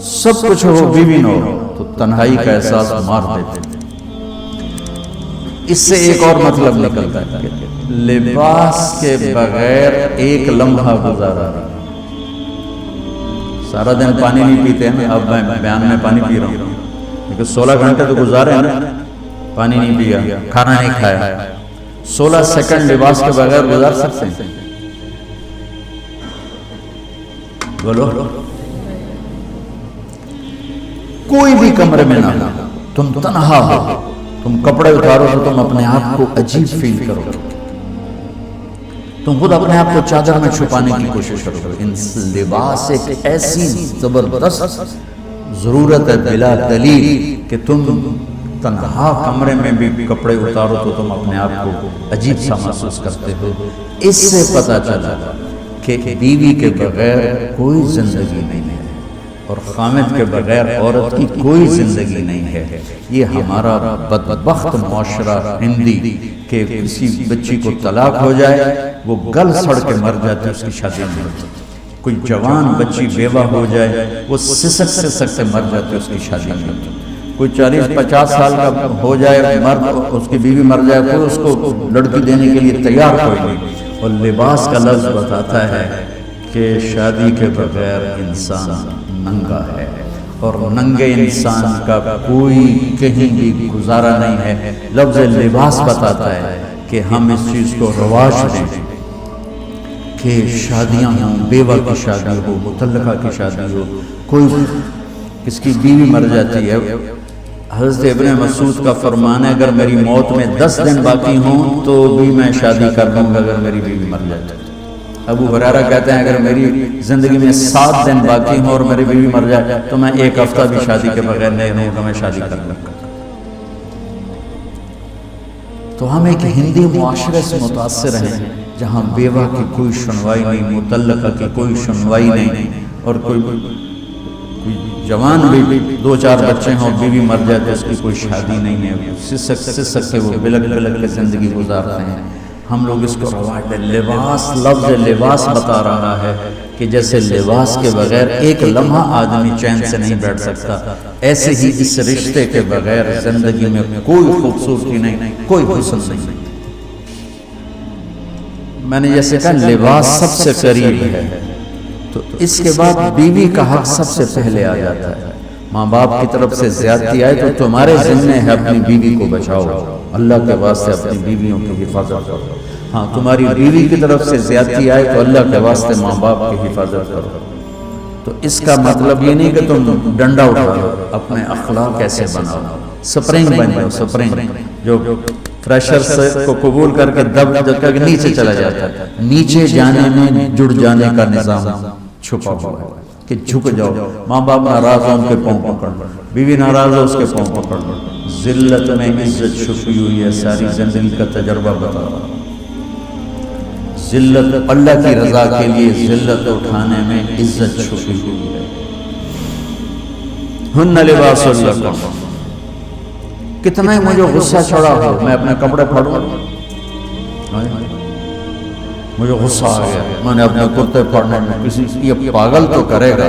سب کچھ ہو بیوی نہ ہو تو تنہائی کا احساس مار دیتے ہیں۔ اس سے ایک اور مطلب نکلتا ہے کہ لباس کے بغیر ایک لمحہ گزارا نہیں۔ سارا دن پانی نہیں پیتے ہیں، اب میں بیان میں پانی پی رہا ہوں، لیکن 16 گھنٹے تو گزارے ہیں نا، پانی نہیں پیا، کھانا نہیں کھایا، 16 سیکنڈ لباس کے بغیر گزار سکتے ہیں؟ بولو، کوئی بھی کمرے میں نہ ہو، تم تنہا ہو، تم کپڑے اتارو تو تم اپنے آپ کو عجیب فیل کرو، تم خود اپنے آپ کو چادر میں چھپانے کی کوشش کرو۔ ان لباس ایک ایسی زبردست ضرورت ہے بلا دلیل کہ تم تنہا کمرے میں بھی کپڑے اتارو تو تم اپنے آپ کو عجیب سا محسوس کرتے ہو۔ اس سے پتہ چلا کہ بیوی کے بغیر کوئی زندگی نہیں ہے اور خامد کے بغیر عورت کی کوئی زندگی نہیں ہے۔ یہ ہمارا بدبخت معاشرہ ہندی کہ کسی بچی کو طلاق ہو جائے وہ گل سڑ کے مر جاتی، اس کی شادی نہیں ہوتی۔ کوئی جوان بچی بیوہ ہو جائے وہ سسک سسک سے مر جاتی، اس کی شادی نہیں ہوتی۔ کوئی 40-50 سال کا ہو جائے مرد، اس کی بیوی مر جائے، کوئی اس کو لڑکی دینے کے لیے تیار کوئی نہیں۔ اور لباس کا لفظ بتاتا ہے کہ شادی کے بغیر انسان ننگا ہے، اور ننگے انسان کا کوئی کہیں بھی گزارا نہیں ہے۔ لفظ لباس بتاتا ہے کہ ہم اس چیز کو رواج دیں کہ شادیاں ہوں، بیوہ کی شادی ہو، مطلقہ کی شادی ہو، کوئی کس کی بیوی مر جاتی ہے۔ حضرت ابن مسعود کا فرمان ہے اگر میری موت میں 10 دن باقی ہوں تو بھی میں شادی کر دوں گا اگر میری بیوی مر جائے۔ ابو ہریرہ کہتے ہیں اگر میری زندگی میں 7 دن باقی ہوں اور میری بیوی مر جائے تو میں 1 ہفتہ بھی شادی کے بغیر نہیں رہوں گا، میں شادی کر لوں گا۔ تو ہم ایک ہندی معاشرے سے متاثر ہیں جہاں بیوہ کی کوئی سنوائی نہیں، مطلقہ کی کوئی سنوائی نہیں، اور کوئی جوان بھی 2-4 بچے ہوں بیوی مر جائے تو اس کی کوئی شادی نہیں ہے، سسک سسک سے وہ بلک بلک کے زندگی گزارتے ہیں۔ ہم لوگ اس کو رواج دیں۔ لباس، لفظ لباس بتا رہا ہے کہ جیسے لباس کے بغیر ایک لمحہ آدمی چین سے نہیں بیٹھ سکتا، ایسے ہی اس رشتے کے بغیر زندگی میں کوئی خوبصورتی نہیں، کوئی حسن نہیں۔ میں نے جیسے کہا لباس سب سے قریب ہے، تو اس کے بعد بیوی کا حق سب سے پہلے آ جاتا ہے۔ ماں باپ کی طرف سے زیادتی آئے تو تمہارے ذمہ ہے اپنی بیوی کو بچاؤ، اللہ کے واسطے اپنی بیویوں کی حفاظت کرو۔ ہاں تمہاری بیوی کی طرف سے زیادتی آئے تو اللہ کے واسطے ماں باپ کی حفاظت کرو۔ تو اس کا مطلب یہ نہیں کہ تم ڈنڈا اٹھاؤ، اپنے اخلاق کیسے بناؤ، سپرنگ بن جاؤ، سپرنگ جو پریشر سے کو قبول کر کے دب کر کے نیچے چلا جاتا ہے، نیچے جانے میں جڑ جانے کا نظام چھپا ہوا ہے کہ جھک جاؤ۔ ماں باپ ناراض ہو ان کے پاؤں پکڑ لو، بیوی ناراض ہو اس کے پاؤں پکڑ لو۔ ذلت میں عزت چھپی ہوئی ہے، ساری زندگی کا تجربہ بتا رہا ہوں۔ ذلت اللہ کی رضا کے لیے ذلت اٹھانے میں عزت چھپی ہوئی ہے۔ ہن لباس لکم، کتنا ہی مجھے غصہ چڑھا ہو میں اپنے کپڑے پھاڑوں، مجھے غصہ آ گیا میں نے اپنے کرتے پھاڑنے میں، کسی یہ پاگل تو کرے گا،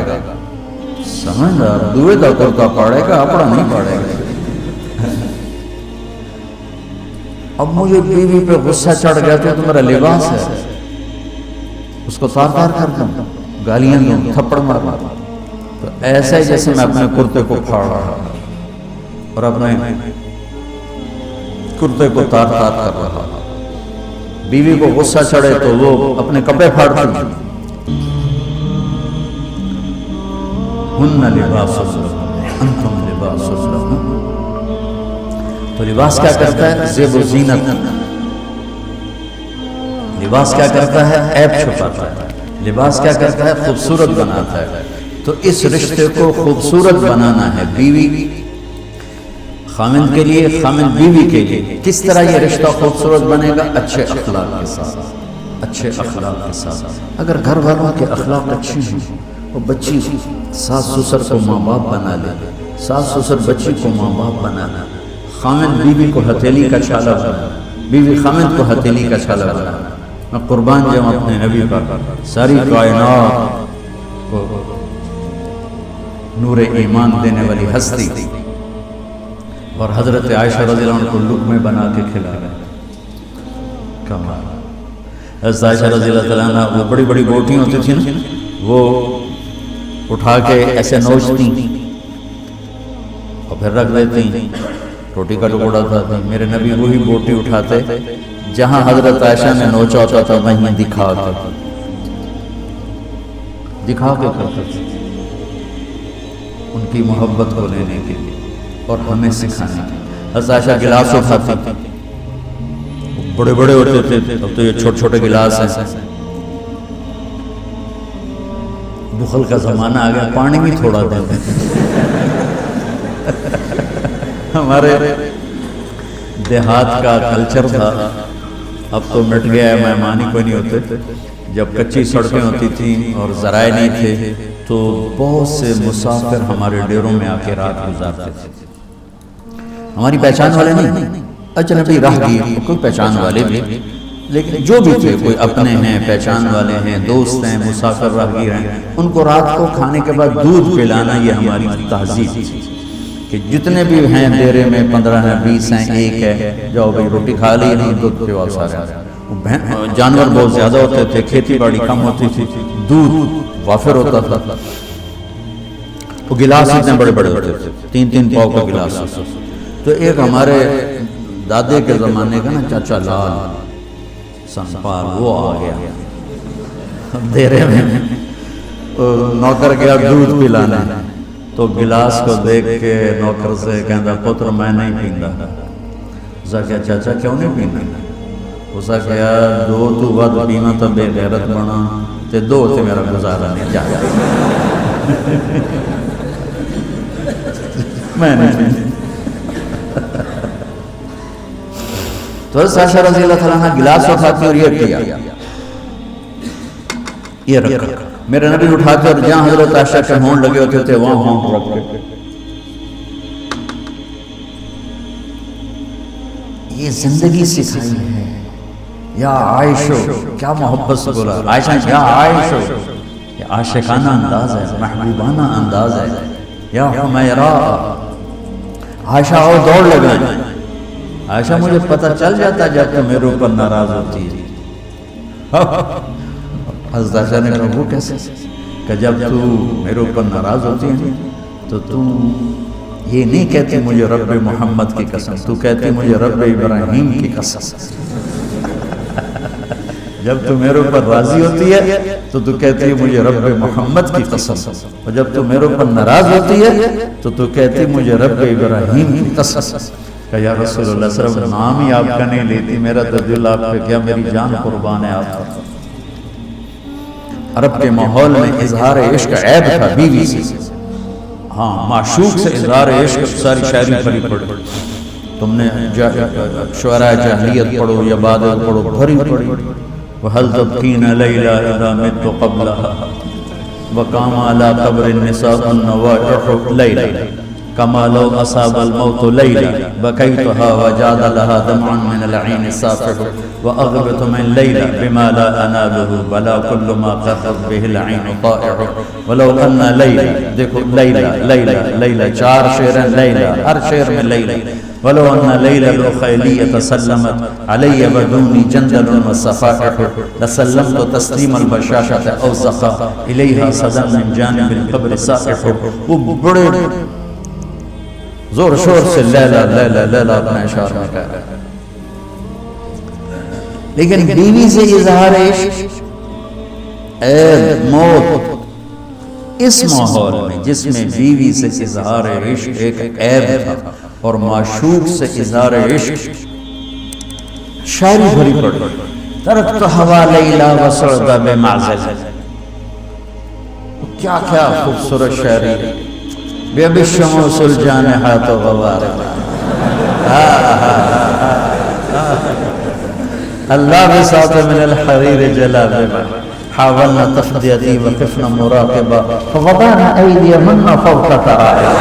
سمجھدار دوے کا کرتا پھاڑے گا، اپنا نہیں پھاڑے گا۔ اب مجھے بیوی پہ غصہ چڑھ گیا تو میرا لباس ہے، اس کو تار تار کر دوں، گالیاں دوں، تھپڑ مار، تو ایسا ہی جیسے میں اپنے کرتے کو پھاڑ رہا اور اپنے کرتے کو تار تار کر رہا۔ بیوی کو غصہ چڑھے تو وہ اپنے کپڑے پھاڑتی ہیں۔ ہن لباس لکم انتم لباس لہن، تو لباس کیا کرتا ہے؟ زیب و زینت۔ لباس کیا کرتا ہے؟ عیب چھپاتا ہے۔ لباس کیا کرتا ہے؟ خوبصورت بناتا ہے۔ تو اس رشتے کو خوبصورت بنانا ہے، بیوی خامن کے لیے، خامن بیوی کے لیے۔ کس طرح یہ رشتہ خوبصورت بنے گا؟ اچھے اخلاق کے ساتھ، اچھے اخلاق کے ساتھ۔ اگر گھر والوں کے اخلاق اچھے ہیں، وہ بچی ساس سسر کو ماں باپ بنا لے، ساس سسر بچی کو ماں باپ بنانا، خامن بیوی کو ہتھیلی کا چھالا بنانا، بیوی خامن کو ہتھیلی کا چھالا بنانا۔ میں قربان جاؤں اپنے نبی پر، ساری کائنات کو نور ایمان دینے والی ہستی، اور حضرت عائشہ رضی اللہ عنہ کو لقمے بنا کے کھلا رہے ہیں. کمال. حضرت عائشہ رضی اللہ عنہ وہ بڑی بڑی بوٹیاں ہوتی تھیں نا، وہ اٹھا کے ایسے نوچتی اور پھر رکھ دیتی، روٹی کا ٹکڑا تھا. میرے نبی وہی بوٹی اٹھاتے جہاں حضرت عائشہ نے نوچا ہوتا تھا وہیں دکھا کے کرتے تھے، ان کی محبت کو لینے کے لیے اور ہمیں سکھانے کے لیے. حضرت عائشہ گلاس اٹھاتی، بڑے بڑے ہوتے تھے، اب تو یہ چھوٹے چھوٹے گلاس ہیں. بخل کا زمانہ آ گیا، پانی بھی تھوڑا دیتے ہمارے دیہات کا کلچر تھا، اب تو مٹ گیا ہے، مہمان ہی کوئی نہیں ہوتے. جب کچی سڑکیں ہوتی تھیں اور ذرائع نہیں تھے تو بہت سے مسافر ہمارے ڈیروں میں آ کے رات گزارتے تھے. ہماری پہچان والے نہیں، اجنبی راہگیر، کوئی پہچان والے بھی، لیکن جو بھی تھے، کوئی اپنے ہیں، پہچان والے ہیں، دوست ہیں، مسافر راہگیر ہیں، ان کو رات کو کھانے کے بعد دودھ پلانا یہ ہماری تہذیب تھی کہ جتنے بھی ہیں ڈیرے میں 15 ہیں، 20 ہیں، ایک ہے، جاؤ بھائی روٹی کھا لی، نہیں دودھ پیو سارے. جانور بہت زیادہ ہوتے تھے، کھیتی باڑی کم ہوتی تھی، دودھ وافر ہوتا تھا. وہ گلاس اتنے بڑے بڑے ہوتے تھے، 3-3 پاؤ کا گلاس. تو ایک ہمارے دادے کے زمانے کا نا چاچا لال سنپال، وہ آ گیا دیرے میں، نوکر گیا دودھ پلانا، تو گلاس کو دیکھ کے نوکر سے کہتا پتر میں نہیں پیندا. اسا کہا چاچا کیوں نہیں پینا؟ اسا کہا دو تو ود پینا تو بے غیرت بنا، تے دو تے میرا گزارا نہیں جایا. میں نہیں. تو حضرت عائشہ رضی اللہ عنہ گلاس اٹھاتی اور یہ کیا، یہ رکھا. میرے نبی اٹھاتے اور جہاں حضرت عائشہ کے ہونٹ لگے ہوتے تھے وہاں ہونٹ رکھ کے. یہ زندگی سکھائی ہے. یا عائشہ، کیا محبت سے بولا عائشہ، یا عائشہ، یہ عاشقانہ انداز ہے، محبوبانہ انداز ہے. یا حمیرہ، عائشہ اور دوڑ لگائیں. عائشہ مجھے پتہ چل جاتا جب تو میرے اوپر ناراض ہوتی ہے. حضرت عائشہ نے کہا وہ کیسے؟ کہ جب تو میرے اوپر ناراض ہوتی ہے تو یہ نہیں کہتی مجھے رب محمد کی قسم، تو کہتی مجھے رب ابراہیم کی قسم. جب تو میرے اوپر راضی ہوتی ہے تو کہتی ہے مجھے رب محمد کی قسم، اور جب تو میرے اوپر ناراض ہوتی ہے تو کہتی مجھے رب ابراہیم کی قسم. کہ یا رسول اللہ صلی اللہ علیہ وسلم نام ہی آپ کا نہیں لیتی، میرا تو دل آپ پہ کیا، میری جان قربان ہے آپ کا. عرب کے ماحول میں اظہار عشق عیب تھا بیوی سے. ہاں، معشوق سے اظہار عشق ساری شاعری پڑھی پڑھو، تم نے شعراء جاہلیت پڑھو یا بعد پڑھو، بھری پڑھی. وَهَلْ تَبْكِينَ لَيْلَا إِذَا مِتُّ قَبْلَهَا وَقَامَ عَلَى قَبْرِ النِّسَاءُ النَّوَائِحُ لَيْلًا كما لو أصاب الموت ليلة بكيتها وجاد لها دمع من العين السافح وأغبط من ليلة بما لا أناله بلا كل ما قرت به العين طائع ولو أن ليلة دیکھو ليلة 4 شعر ليلة، ہر شعر میں ليلة. ولو أن ليلة الأخيلية سلمت علي بدوني جندل والصفائح لسلمت تسليم البشاشة أو زخا إليها صدى من جانب القبر سائح. وہ بڑے زور شور سے لیلا لیلا لیلا اپنے اشعار میں کہہ رہا ہے. لیکن بیوی سے اظہار عشق، عیب، موت، اس ماحول میں جس میں بیوی سے اظہار عشق ایک عیب تھا اور معشوق سے اظہار عشق، شاعری بھری پڑی. ترکت ہوا لیلا وسعد بمعزل، کیا کیا خوبصورت شاعری. بِأَبِي الشَّمُوسُ الْجَانِحَاتُ غَوَارِبًا اللَّابِسَاتُ مِنَ الْحَرِيرِ جَلَابِبًا حَاوَلْنَا تَفْدِيَتِي وَقِفْنَا مُرَاقِبًا فَوَضَعْنَا أَيْدِيَهُنَّ فَوْقَ تَرَائِبٍ.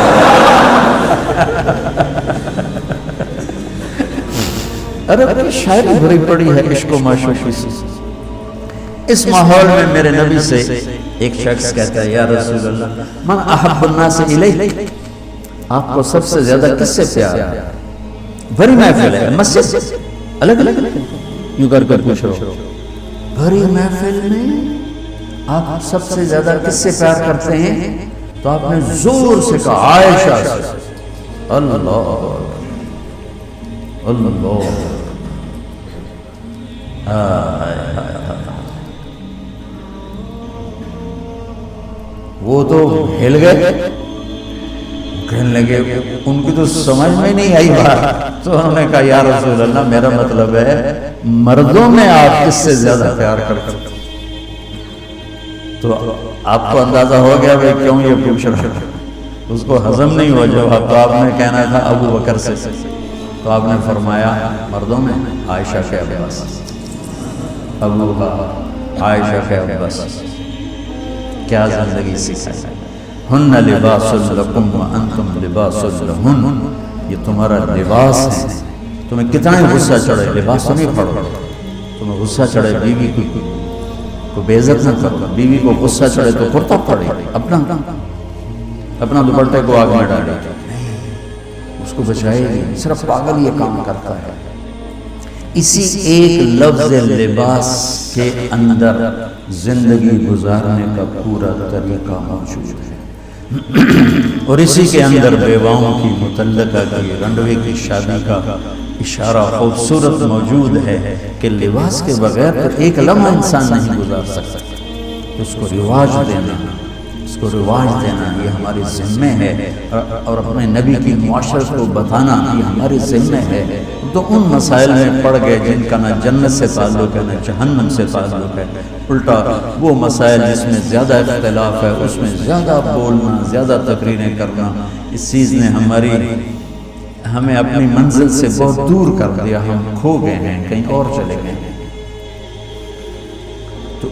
عرب کی شاعری بھری پڑی ہے عشق و معشوقی سے. اس ماحول میں میرے نبی سے ایک شخص کہتا ہے یا رسول اللہ من احب الناس الیک، آپ کو سب سے زیادہ کس سے پیار ہے؟ بھری محفل ہے، مسجد الگ الگ یوں کر کر پوچھ رہا ہوں، بھری محفل میں آپ سب سے زیادہ کس سے پیار کرتے ہیں؟ تو آپ نے زور سے کہا عائشہ سے۔ اللہ اللہ، وہ تو ہل گئے، کہنے لگے ان کی تو سمجھ میں نہیں آئی بات، تو انہوں نے کہا یا رسول اللہ میرا مطلب ہے مردوں میں آپ کس سے زیادہ پیار کرتے ہیں؟ تو آپ کو اندازہ ہو گیا بھائی کیوں یہ پوچھ رہا ہے، اس کو ہضم نہیں ہوا جواب، تو آپ نے کہنا تھا ابو بکر سے، تو آپ نے فرمایا مردوں میں عائشہ کے عباس، ابو بکر عائشہ کے عباس، کیا زندگی سکھائی، ہن لباس لکم وانتم لباس لہن، یہ تمہارا لباس ہے، تمہیں کتنا غصہ چڑھے لباس تو نہیں پڑھو، تمہیں غصہ چڑھے بیوی کو بے عزت نہ کرو، بیوی کو غصہ چڑھے تو کرتا پڑے، اپنا دوپٹے کو آگ میں ڈالے، اس کو بچائے گی، صرف پاگل یہ کام کرتا ہے۔ اسی ایک لفظ لباس کے اندر زندگی گزارنے کا پورا طریقہ موجود ہے، اور اسی کے اندر بیواؤں کی مطلقہ کی رنڈوے کی شادی کا اشارہ خوبصورت موجود ہے کہ لباس کے بغیر تو ایک لمحہ انسان نہیں گزار سکتا، اس کو رواج دینا، اس کو رواج دینا یہ ہماری ذمہ ہے، اور اپنے نبی کی معاشرت کو بتانا یہ ہماری ذمہ ہے۔ تو ان مسائل میں پڑ گئے جن کا نہ جنت سے تعلق ہے نہ جہنم سے تعلق ہے، الٹا وہ مسائل جس میں زیادہ اختلاف ہے اس میں زیادہ بولنا، زیادہ تقریریں کرنا، اس چیز نے ہمیں اپنی منزل سے بہت دور کر دیا، ہم کھو گئے ہیں، کہیں اور چلے گئے ہیں۔ تو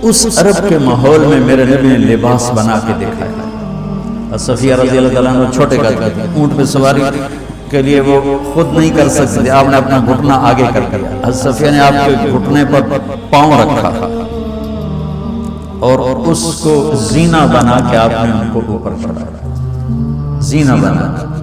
اس عرب کے ماحول میں میرے نبی نے لباس بنا کے دکھایا۔ صفیہ رضی اللہ تعالیٰ عنہ چھوٹے قد کے تھے، اونٹ پہ سواری کے لیے وہ خود نہیں کر سکتے، آپ نے اپنا گھٹنا آگے کر دیا، حضرت صفیہ نے آپ کے گھٹنے پر پاؤں رکھا اور اس کو زینہ بنا کے آپ نے ان کو اوپر چڑھایا، زینہ بنا کے۔